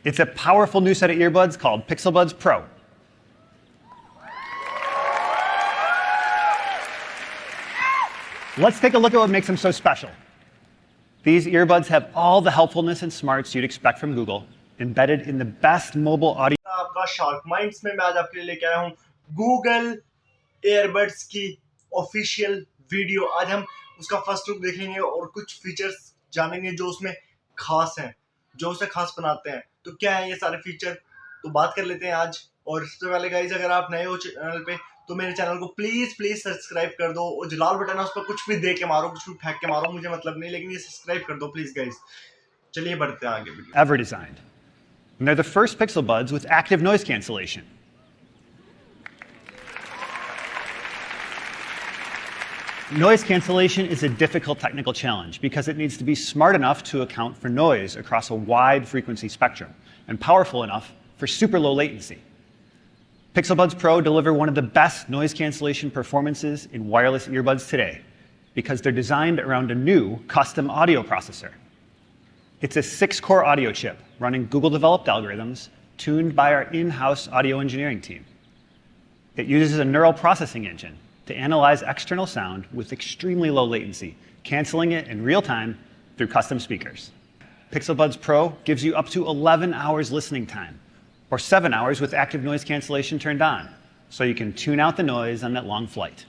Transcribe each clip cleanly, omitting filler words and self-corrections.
It's a powerful new set of earbuds called Pixel Buds Pro. Let's take a look at what makes them so special. These earbuds have all the helpfulness and smarts you'd expect from Google, embedded in the best mobile audio. आपका shark minds में मैं आज आपके लिए लेके आया हूँ Google airbuds की ऑफिशियल वीडियो। आज हम उसका फर्स्ट लुक देखेंगे और कुछ फीचर्स जानेंगे जो उसमें खास हैं, जो उसे खास बनाते हैं। तो क्या है ये सारे फीचर, तो बात कर लेते हैं आज। और सबसे पहले गाइस, अगर आप नए हो चैनल पे तो मेरे चैनल को प्लीज सब्सक्राइब कर दो, और जो लाल बटन है उस पर कुछ भी दे के मारो, कुछ भी फेंक के मारो, मुझे मतलब नहीं, लेकिन ये सब्सक्राइब कर दो प्लीज गाइस। चलिए बढ़ते हैं आगे। Ever designed. And they're the first Pixel Buds with active noise cancellation. Noise cancellation is a difficult technical challenge because it needs to be smart enough to account for noise across a wide frequency spectrum and powerful enough for super low latency. Pixel Buds Pro deliver one of the best noise cancellation performances in wireless earbuds today because they're designed around a new custom audio processor. It's a 6-core audio chip running Google-developed algorithms tuned by our in-house audio engineering team. It uses a neural processing engine to analyze external sound with extremely low latency, canceling it in real time through custom speakers. Pixel Buds Pro gives you up to 11 hours listening time, or 7 hours with active noise cancellation turned on, so you can tune out the noise on that long flight.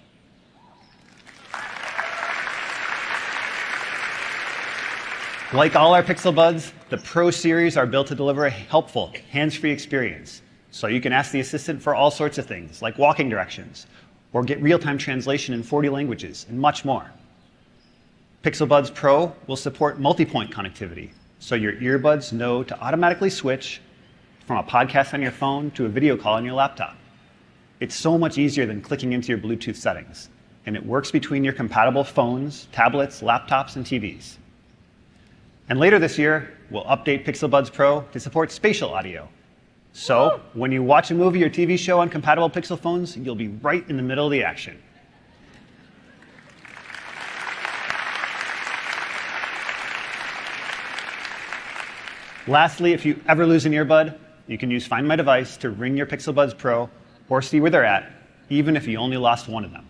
Like all our Pixel Buds, the Pro series are built to deliver a helpful, hands-free experience, so you can ask the assistant for all sorts of things, like walking directions, or get real-time translation in 40 languages, and much more. Pixel Buds Pro will support multi-point connectivity, so your earbuds know to automatically switch from a podcast on your phone to a video call on your laptop. It's so much easier than clicking into your Bluetooth settings, and it works between your compatible phones, tablets, laptops, and TVs. And later this year, we'll update Pixel Buds Pro to support spatial audio. So when you watch a movie or TV show on compatible Pixel phones, you'll be right in the middle of the action. Lastly, if you ever lose an earbud, you can use Find My Device to ring your Pixel Buds Pro or see where they're at, even if you only lost one of them.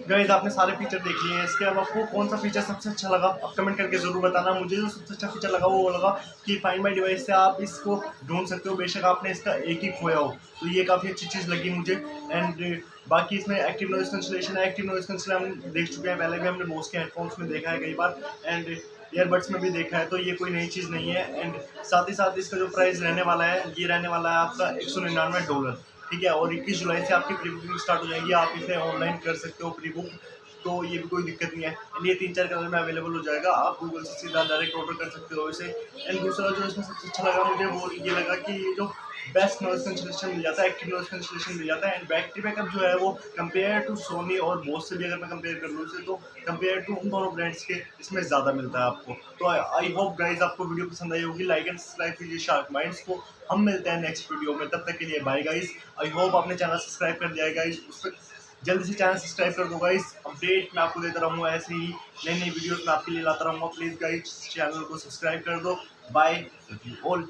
Guys, आपने सारे feature देख लिए हैं। इसके अब आपको कौन सा फीचर सबसे अच्छा लगा आप कमेंट करके जरूर बताना। मुझे जो सबसे अच्छा फीचर लगा वो लगा कि फाइंड माय डिवाइस से आप इसको ढूंढ सकते हो, बेशक आपने इसका एक ही खोया हो, तो ये काफ़ी अच्छी चीज़ लगी मुझे। एंड बाकी इसमें एक्टिव नॉइज कैंसलेशन है। एक्टिव नॉइज कैंसलेशन हम देख चुके हैं, पहले भी हमने बोस के हेडफोन्स में देखा है कई बार, एंड ईयरबड्स में भी देखा है, तो ये कोई नई चीज़ नहीं है। एंड साथ ही साथ इसका जो प्राइस रहने वाला है, ये रहने वाला है आपका $199, ठीक है। और 21 जुलाई से आपकी प्री बुकिंग स्टार्ट हो जाएगी, आप इसे ऑनलाइन कर सकते हो प्री बुक, तो ये भी कोई दिक्कत नहीं है। एंड ये 3-4 कलर में अवेलेबल हो जाएगा, आप गूगल से सीधा डायरेक्ट ऑर्डर कर सकते हो इसे। एंड दूसरा जो इसमें सबसे अच्छा लगा मुझे वो ये लगा कि ये जो बेस्ट नॉइज कैंसलेशन मिल जाता है, एक्टिव नॉइज कैंसलेशन मिल जाता है। एंड बैटरी बैकअप जो है वो कंपेयर टू सोनी और बोस से भी अगर मैं कंपेयर कर लूँ इसे, तो कंपेयर टू उन दोनों ब्रांड्स के इसमें ज़्यादा मिलता है आपको। तो आई होप गाइज आपको वीडियो पसंद आई होगी। लाइक एंड सब्सक्राइब कीजिए शार्क माइंड्स को। हम मिलते हैं नेक्स्ट वीडियो में, तब तक के लिए बाय गाइज। आई होप आपने चैनल सब्सक्राइब कर दिया है गाइज, उस पर जल्दी से चैनल सब्सक्राइब कर दो गाइज। अपडेट मैं आपको देता रहूँगा, ऐसे ही नई वीडियोस मैं आपके लिए लाता रहूँगा। प्लीज़ गाइज चैनल को सब्सक्राइब कर दो। Bye all.